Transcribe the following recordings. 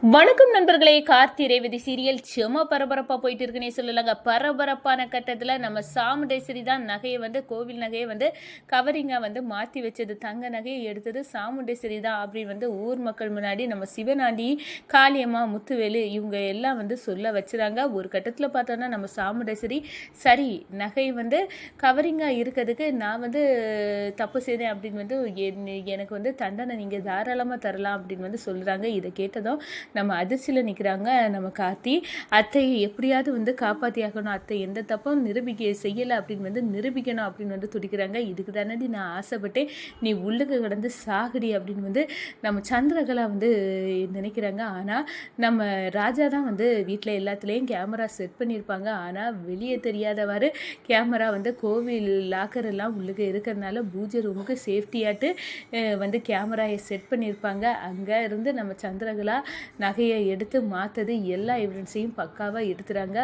வணக்கம் நண்பர்களே, கார்த்தி ரேவதி சீரியல் செம பரபரப்பாக போயிட்டு இருக்குன்னே சொல்லலாங்க. பரபரப்பான கட்டத்தில் நம்ம சாமுண்டேஸ்வரி தான் நகையை வந்து கோவில் நகையை வந்து கவரிங்காக வந்து மாற்றி வச்சது. தங்க நகையை எடுத்தது சாமுண்டேஸ்வரி தான் அப்படின்னு வந்து ஊர் மக்கள் முன்னாடி நம்ம சிவனாண்டி, காளியம்மா, முத்துவேலு இவங்க எல்லாம் வந்து சொல்ல வச்சுறாங்க. ஒரு கட்டத்தில் பார்த்தோன்னா நம்ம சாமுண்டேஸ்வரி சரி நகை வந்து கவரிங்காக இருக்கிறதுக்கு நான் வந்து தப்பு செய்தேன் அப்படின்னு வந்து எனக்கு வந்து தண்டனை நீங்கள் தாராளமாக தரலாம் அப்படின்னு வந்து சொல்கிறாங்க. இதை கேட்டதும் நம்ம அதிர்ச்சியில் நிற்கிறாங்க நம்ம கார்த்தி. அத்தையை எப்படியாவது வந்து காப்பாற்றியாக்கணும், அத்தை எந்த தப்பும் செய்யலை அப்படின்னு வந்து நிரூபிக்கணும் அப்படின்னு வந்து துடிக்கிறாங்க. இதுக்கு தானடி நான் ஆசைப்பட்டேன், நீ உள்ளுக்கு கிடந்து சாகுடி அப்படின்னு வந்து நம்ம சந்திரகலா வந்து நினைக்கிறாங்க. ஆனால் நம்ம ராஜா தான் வந்து வீட்டில் எல்லாத்துலேயும் கேமரா செட் பண்ணியிருப்பாங்க. ஆனால் வெளியே தெரியாதவாறு கேமரா வந்து கோவில் லாக்கர் எல்லாம் உள்ளுக்கு இருக்கிறதுனால பூஜை ரூமுக்கு சேஃப்டியாட்டு வந்து கேமராயை செட் பண்ணியிருப்பாங்க. அங்கே இருந்து நம்ம சந்திரகலா நகையை எடுத்து மாற்றது எல்லா எவிடன்ஸையும் பக்காவாக எடுத்துகிறாங்க.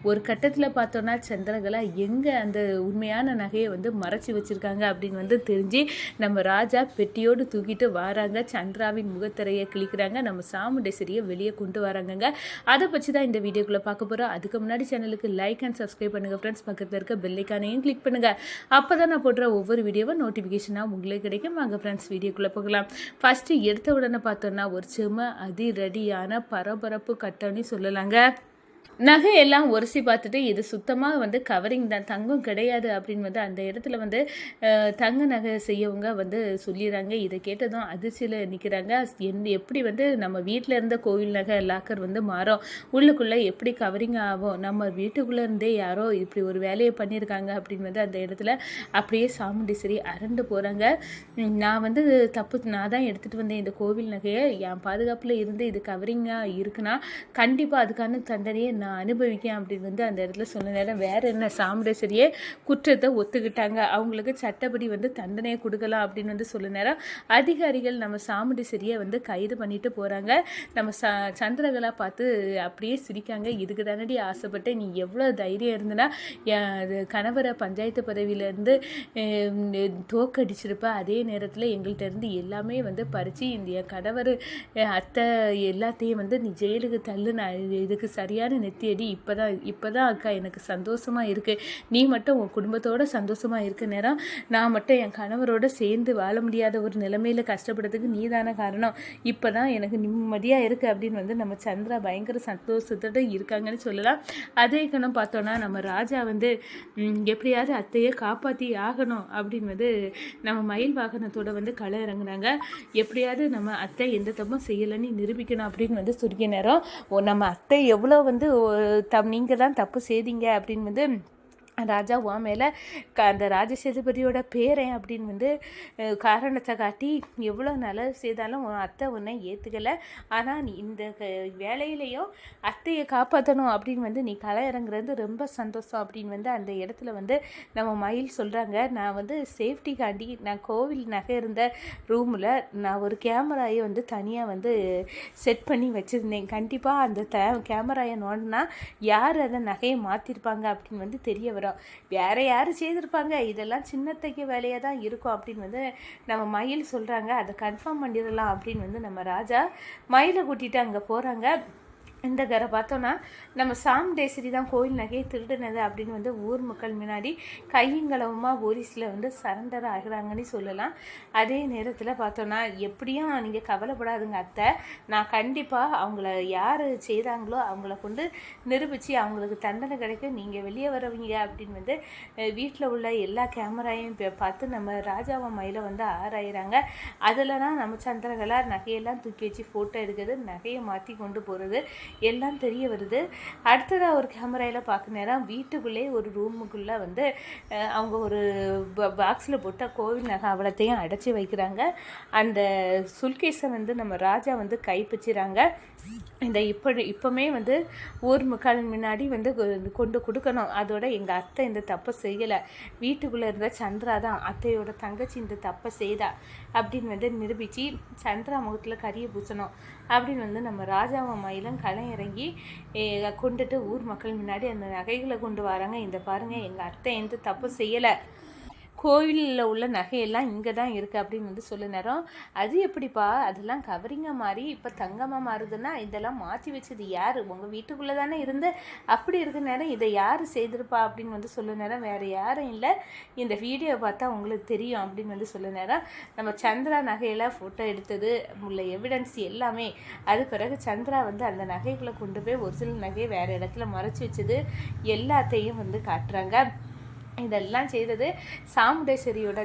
ஒரு கட்டத்தில் பார்த்தோன்னா சந்திரகலா எங்கே அந்த உண்மையான நகையை வந்து மறைச்சி வச்சுருக்காங்க அப்படின்னு வந்து தெரிஞ்சு நம்ம ராஜா பெட்டியோடு தூக்கிட்டு வராங்க. சந்திராவின் முகத்திரையை கிழிக்கிறாங்க. நம்ம சாமுண்டேஸ்வரியை வெளியே கொண்டு வராங்கங்க. அதை பற்றி தான் இந்த வீடியோக்குள்ளே பார்க்க போகிறோம். அதுக்கு முன்னாடி சேனலுக்கு லைக் அண்ட் சப்ஸ்கிரைப் பண்ணுங்கள் ஃப்ரெண்ட்ஸ். பக்கத்தில் இருக்க பெல்லைக்கானையும் கிளிக் பண்ணுங்கள். அப்போ தான் நான் போடுற ஒவ்வொரு வீடியோவும் நோட்டிஃபிகேஷனாக உங்களுக்கு கிடைக்கும். வாங்க ஃப்ரெண்ட்ஸ் வீடியோக்குள்ளே போகலாம். ஃபஸ்ட்டு எடுத்த உடனே பார்த்தோன்னா ஒரு செம அதிரடியான பரபரப்பு கட்டணி சொல்லலாங்க. நகை எல்லாம் உரசி பார்த்துட்டு இது சுத்தமாக வந்து கவரிங் தான், தங்கம் கிடையாது அப்படின்னு வந்து அந்த இடத்துல வந்து தங்க நகை செய்யவங்க வந்து சொல்லிடுறாங்க. இதை கேட்டதும் அதிர்ச்சியில் நிற்கிறாங்க. எப்படி வந்து நம்ம வீட்டில் இருந்த கோவில் நகை லாக்கர் வந்து மாறும், உள்ளுக்குள்ளே எப்படி கவரிங் ஆகும், நம்ம வீட்டுக்குள்ளே இருந்தே யாரோ இப்படி ஒரு வேலையை பண்ணியிருக்காங்க அப்படின்னு வந்து அந்த இடத்துல அப்படியே சாமுண்டீஸ்வரி அரண்டு போகிறாங்க. நான் வந்து நான் தான் எடுத்துகிட்டு வந்தேன் இந்த கோவில் நகையை, என் பாதுகாப்பில் இருந்து இது கவரிங்காக இருக்குன்னா கண்டிப்பாக அதுக்கான தண்டனையை நான் அனுபவிக்கேன் அப்படின்னு வந்து அந்த இடத்துல சொன்ன நேரம் வேற என்ன சாமுண்டேஸ்வரியே குற்றத்தை ஒத்துக்கிட்டாங்க. அவங்களுக்கு சட்டப்படி வந்து தண்டனையை கொடுக்கலாம் அப்படின்னு வந்து சொல்ல நேரம் அதிகாரிகள் நம்ம சாமுண்டேஸ்வரியை வந்து கைது பண்ணிட்டு போகிறாங்க. நம்ம சந்திரகலா பார்த்து அப்படியே சிரிக்காங்க. இதுக்கு தானடி ஆசைப்பட்டு நீ எவ்வளோ தைரியம் இருந்தனா கணவரை பஞ்சாயத்து பதவியிலேருந்து தோக்கடிச்சிருப்ப, அதே நேரத்தில் எங்கள்கிட்ட இருந்து எல்லாமே வந்து பறித்து இந்த கணவர் அத்தை எல்லாத்தையும் வந்து நீ ஜெயிலுக்கு தள்ளு, நான் இதுக்கு சரியான நெத்தியடி. இப்போதான் அக்கா எனக்கு சந்தோஷமாக இருக்குது. நீ மட்டும் உன் குடும்பத்தோடு சந்தோஷமாக இருக்க நேரம் நான் மட்டும் என் கணவரோடு சேர்ந்து வாழ முடியாத ஒரு நிலைமையில் கஷ்டப்படுறதுக்கு நீ தானே காரணம். இப்போ தான் எனக்கு நிம்மதியாக இருக்குது அப்படின்னு வந்து நம்ம சந்திரா பயங்கர சந்தோஷத்தோடு இருக்காங்கன்னு சொல்லலாம். அதே கணம் பார்த்தோன்னா நம்ம ராஜா வந்து எப்படியாவது அத்தையை காப்பாற்றி ஆகணும் அப்படின்னு வந்து நம்ம மயில் வாகனத்தோடு வந்து களை இறங்குனாங்க. எப்படியாவது நம்ம அத்தை எந்த தப்பும் செய்யலைன்னு நிரூபிக்கணும் அப்படின்னு வந்து சுருக்கிய நேரம் நம்ம அத்தை எவ்வளோ வந்து நீங்கள் தான் தப்பு செய்தீங்க அப்படின்னு வந்து ராஜா உன் மேலே அந்த ராஜசேதுபதியோட பேரன் அப்படின்னு வந்து காரணத்தை காட்டி எவ்வளோ நல்லது செய்தாலும் உன் அத்தை உன்னை ஏற்றுக்கலை. ஆனால் நீ இந்த வேலையிலையும் அத்தையை காப்பாற்றணும் அப்படின்னு வந்து நீ களை இறங்குறது ரொம்ப சந்தோஷம் அப்படின்னு வந்து அந்த இடத்துல வந்து நம்ம மயில் சொல்கிறாங்க. நான் வந்து சேஃப்டிக்காண்டி நான் கோவில் நகை இருந்த ரூமில் நான் ஒரு கேமராயை வந்து தனியாக வந்து செட் பண்ணி வச்சுருந்தேன். கண்டிப்பாக அந்த கேமராயை நோண்டினா யார் அதை நகையை மாற்றிருப்பாங்க அப்படின்னு வந்து தெரிய வரும். வேற யாரும் செய்திருப்பாங்க, இதெல்லாம் சின்னத்தைக்கு வேலையாக தான் இருக்கும் அப்படின்னு வந்து நம்ம மயில் சொல்கிறாங்க. அதை கன்ஃபார்ம் பண்ணிடலாம் அப்படின்னு வந்து நம்ம ராஜா மயிலை கூட்டிகிட்டு அங்கே போகிறாங்க. இந்த கரை பார்த்தோன்னா நம்ம சாமுண்டேஸ்வரி தான் கோயில் நகையை திருடினது அப்படின்னு வந்து ஊர் மக்கள் முன்னாடி கையங்களவுமா போலீஸில் வந்து சரண்டர் ஆகிறாங்கன்னு சொல்லலாம். அதே நேரத்தில் பார்த்தோன்னா எப்படியும் நீங்கள் கவலைப்படாதுங்க அத்தை, நான் கண்டிப்பாக அவங்கள யார் செய்தாங்களோ அவங்கள கொண்டு நிரூபித்து அவங்களுக்கு தண்டனை கிடைக்கும், நீங்கள் வெளியே வரவீங்க அப்படின்னு வந்து வீட்டில் உள்ள எல்லா கேமராவையும் பார்த்து நம்ம ராஜாவை மயில வந்து ஆராயிறாங்க. அதில் தான் நம்ம சந்திரகலா நகையெல்லாம் தூக்கி வச்சு ஃபோட்டோ எடுக்கிறது, நகையை மாற்றி கொண்டு போகிறது எல்லாம் தெரிய வருது. அடுத்ததாக ஒரு கேமராவில் பார்க்க நேரம் வீட்டுக்குள்ளே ஒரு ரூமுக்குள்ளே வந்து அவங்க ஒரு பாக்ஸில் போட்ட கோவில் நகை அவ்வளோத்தையும் அடைச்சி வைக்கிறாங்க. அந்த சுல்கேஸை வந்து நம்ம ராஜா வந்து கைப்பற்றிறாங்க. இந்த இப்போமே வந்து ஊர் மக்கள் முன்னாடி வந்து கொண்டு கொடுக்கணும். அதோட எங்கள் அத்தை இந்த தப்பை செய்யலை, வீட்டுக்குள்ளே இருந்த சந்திரா தான் அத்தையோட தங்கச்சி இந்த தப்பை செய்தா அப்படின்னு வந்து நிரூபித்து சந்திரா முகத்தில் கரிய பூசணும் அப்படின்னு வந்து நம்ம ராஜாவை மயிலும் களை இறங்கி கொண்டுட்டு ஊர் மக்கள் முன்னாடி அந்த நகைகளை கொண்டு வராங்க. இந்த பாருங்கள், எங்கள் அத்தை எந்த தப்பு செய்யலை, கோவிலில் உள்ள நகையெல்லாம் இங்கே தான் இருக்குது அப்படின்னு வந்து சொல்ல நேரம், அது எப்படிப்பா அதெல்லாம் கவரிங்காக மாறி இப்போ தங்கமாக மாறுதுன்னா இதெல்லாம் மாற்றி வச்சது யார்? உங்கள் வீட்டுக்குள்ளே தானே இருந்து அப்படி இருக்க நேரம் இதை யார் செய்திருப்பா அப்படின்னு வந்து சொல்ல நேரம், வேறு யாரும் இல்லை, இந்த வீடியோ பார்த்தா உங்களுக்கு தெரியும் அப்படின்னு வந்து சொல்ல நேரம், நம்ம சந்திரா நகையெல்லாம் ஃபோட்டோ எடுத்தது உள்ள எவிடன்ஸ் எல்லாமே, அது பிறகு சந்திரா வந்து அந்த நகைகளை கொண்டு போய் ஒரிஜினல் நகையை வேறு இடத்துல மறைச்சி வச்சது எல்லாத்தையும் வந்து காட்டுறாங்க. இதெல்லாம் செய்தது சாமுண்டேஸ்வரியோட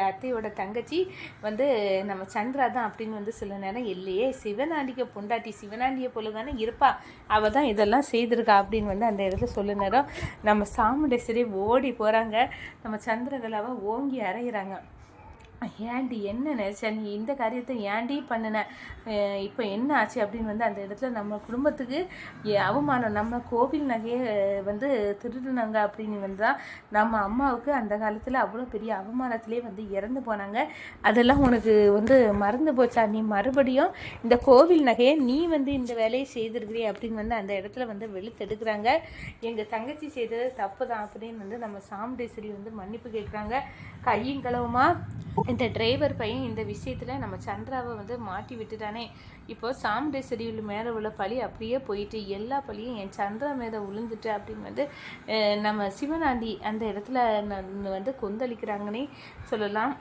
அத்தையோட தங்கச்சி வந்து நம்ம சந்திரா தான் அப்படின்னு வந்து சில நேரம், இல்லையே சிவனாண்டிக்கு பொண்டாட்டி சிவனாண்டியை போல தானே இருப்பா, அவள் தான் இதெல்லாம் செய்திருக்கா அப்படின்னு வந்து அந்த இடத்துல சொல்ல நேரம், நம்ம சாமுண்டேஸ்வரி ஓடி போகிறாங்க, நம்ம சந்திரகலாவை ஓங்கி அறையிறாங்க. ஏண்டி என்ன நினச்ச நீ இந்த காரியத்தை ஏண்டி பண்ணின, இப்போ என்ன ஆச்சு அப்படின்னு வந்து அந்த இடத்துல நம்ம குடும்பத்துக்கு அவமானம், நம்ம கோவில் நகையை வந்து திருடுனாங்க அப்படின்னு வந்தால் நம்ம அம்மாவுக்கு அந்த காலத்தில் அவ்வளோ பெரிய அவமானத்திலே வந்து இறந்து போனாங்க, அதெல்லாம் உனக்கு வந்து மறந்து போச்சா, நீ மறுபடியும் இந்த கோவில் நகையை நீ வந்து இந்த வேலையை செய்திருக்கிறீ அப்படின்னு வந்து அந்த இடத்துல வந்து வெளுத்தெடுக்கிறாங்க. எங்கள் தங்கச்சி செய்தது தப்பு தான் அப்படின்னு வந்து நம்ம சாமுண்டேஸ்வரி வந்து மன்னிப்பு கேட்குறாங்க. கையும் களவுமா இந்த டிரைவர் பையன் இந்த விஷயத்தில் நம்ம சந்திராவை வந்து மாட்டி விட்டுட்டானே, இப்போ சாமுண்டேஸ்வரி மேலே உள்ள பழி அப்படியே போயிட்டு எல்லா பழியும் என் சந்திரா மேலே விழுந்துட்டு அப்படின்னு வந்து நம்ம சிவனாண்டி அந்த இடத்துல வந்து கொந்தளிக்கிறாங்கன்னே சொல்லலாம்.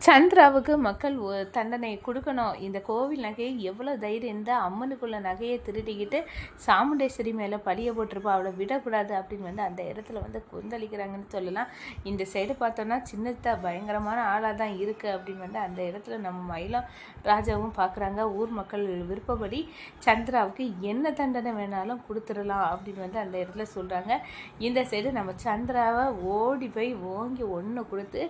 சந்திராவுக்கு மக்கள் தண்டனை கொடுக்கணும், இந்த கோவில் நகையை எவ்வளோ தைரியம் இருந்தால் அம்மனுக்குள்ள நகையை திருடிக்கிட்டு சாமுண்டேஸ்வரி மேலே பழிய போட்டிருப்பா, அவளை விடக்கூடாது அப்படின்னு வந்து அந்த இடத்துல வந்து கொந்தளிக்கிறாங்கன்னு சொல்லலாம். இந்த சைடு பார்த்தோன்னா சின்னத்தா பயங்கரமான ஆளாக தான் இருக்குது அப்படின்னு வந்து அந்த இடத்துல நம்ம மயிலம் ராஜாவும் பார்க்குறாங்க. ஊர் மக்கள் விருப்பப்படி சந்திராவுக்கு என்ன தண்டனை வேணாலும் கொடுத்துடலாம் அப்படின்னு வந்து அந்த இடத்துல சொல்கிறாங்க. இந்த சைடு நம்ம சந்திராவை ஓடி போய் ஓங்கி ஒன்று கொடுத்து,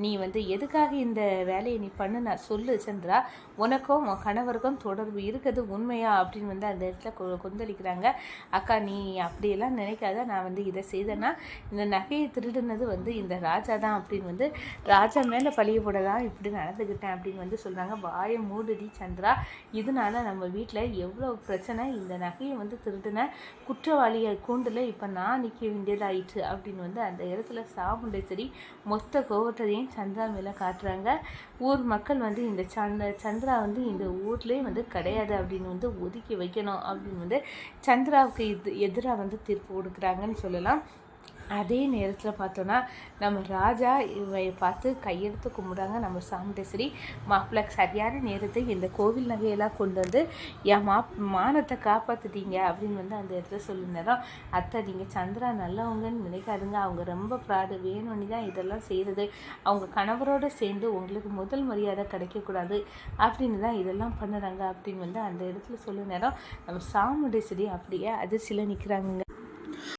நீ வந்து எதுக்காக இந்த வேலையை நீ பண்ணு, நான் சொல்லு சந்திரா, உனக்கும் உன் கணவருக்கும் தொடர்பு இருக்குது உண்மையா அப்படின்னு வந்து அந்த இடத்துல கொந்தளிக்கிறாங்க. அக்கா நீ அப்படியெல்லாம் நினைக்காத, நான் வந்து இதை செய்தேன்னா இந்த நகையை திருடுனது வந்து இந்த ராஜா தான் அப்படின்னு வந்து ராஜா மேலே பழிய போட தான் இப்படி நடந்துக்கிட்டேன் அப்படின்னு வந்து சொல்கிறாங்க. வாயை மூடுடி சந்திரா, இதனால நம்ம வீட்டில் எவ்வளோ பிரச்சனை, இந்த நகையை வந்து திருடின குற்றவாளியை கூண்டில் இப்போ நான் நிற்க வேண்டியதாயிற்று அப்படின்னு வந்து அந்த இடத்துல சாமுண்டேஸ்வரி மொத்த கோவத்தையும் சந்திரா மேலே காட்டுறாங்க. ஊர் மக்கள் வந்து இந்த சந்திரா வந்து இந்த ஊர்லேயே வந்து கிடையாது அப்படின்னு வந்து ஒதுக்கி வைக்கணும் அப்படின்னு வந்து சந்திராவுக்கு எதிராக வந்து தீர்ப்பு கொடுக்குறாங்கன்னு சொல்லலாம். அதே நேரத்தில் பார்த்தோன்னா நம்ம ராஜா இவை பார்த்து கையெடுத்து கும்பிட்றாங்க. நம்ம சாமுண்டேஸ்வரி மாப்பிள்ளை சரியான நேரத்தை இந்த கோவில் நகையெல்லாம் கொண்டு வந்து என் மானத்தை காப்பாற்றிட்டீங்க அப்படின்னு வந்து அந்த இடத்துல சொல்லியிருந்தோம். அத்தை நீங்கள் சந்திரா நல்லவங்கன்னு நினைக்காதுங்க, அவங்க ரொம்ப ப்ராடு, வேணும்னு தான் இதெல்லாம் செய்கிறது, அவங்க கணவரோடு சேர்ந்து உங்களுக்கு முதல் மரியாதை கிடைக்கக்கூடாது அப்படின்னு தான் இதெல்லாம் பண்ணுறாங்க அப்படின்னு வந்து அந்த இடத்துல சொல்ல நேரம் நம்ம சாமுண்டேஸ்வரி அப்படியே அதிர்ச்சியில் நிற்கிறாங்க.